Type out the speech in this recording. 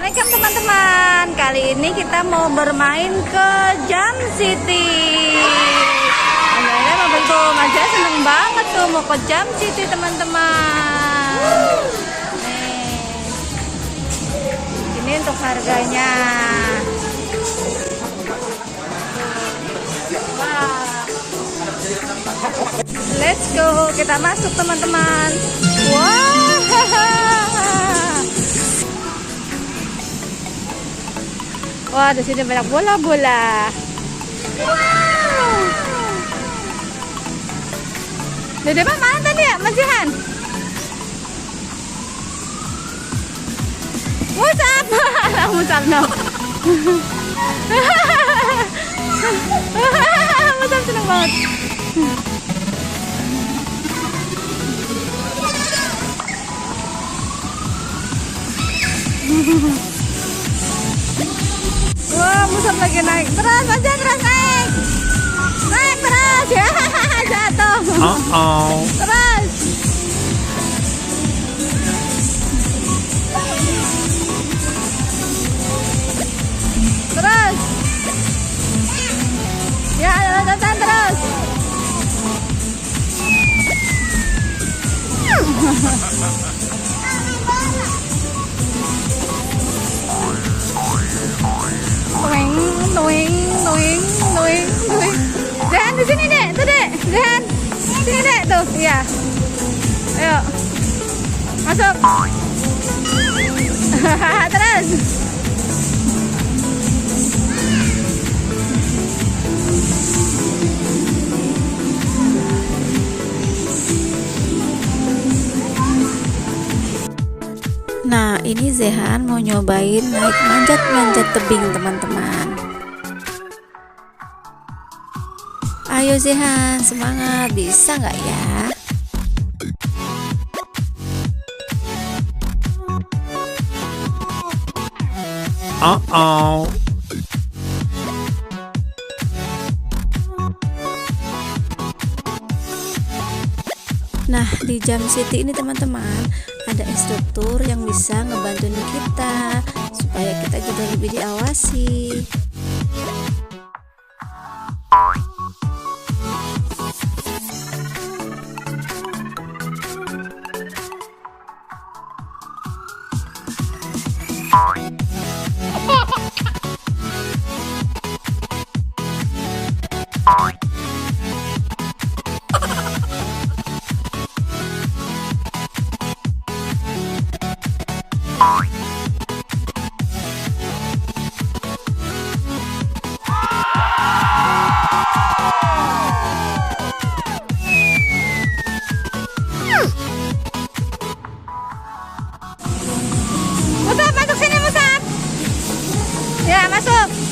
Assalamualaikum teman-teman. Kali ini kita mau bermain ke Jam City. Akhirnya membantu aja seneng banget tuh mau ke Jam City teman-teman. Nih, ini untuk harganya. Let's go, kita masuk teman-teman. Wah, wah, di sini banyak bola-bola. Wow. Dede Pak mana tadi ya, Mas Jihan? Musab, Musab no. Musab seneng banget. Wah, Musab lagi naik. Terus aja, terus naik. Naik terus. Ya, jatuh. Terus. Terus. Ya, jalan terus. Nuing. Zehan di sini dek, tuh dek, Zehan, sini dek tuh, iya. Ayo, masuk. Terus. Nah, ini Zehan mau nyobain naik manjat-manjat tebing teman-teman. Ayo Zehan, semangat, bisa nggak ya? Nah, di Jam City ini teman-teman ada instruktur yang bisa ngebantuin kita supaya kita juga lebih diawasi. Musab, masuk sini Musab. Ya, masuk.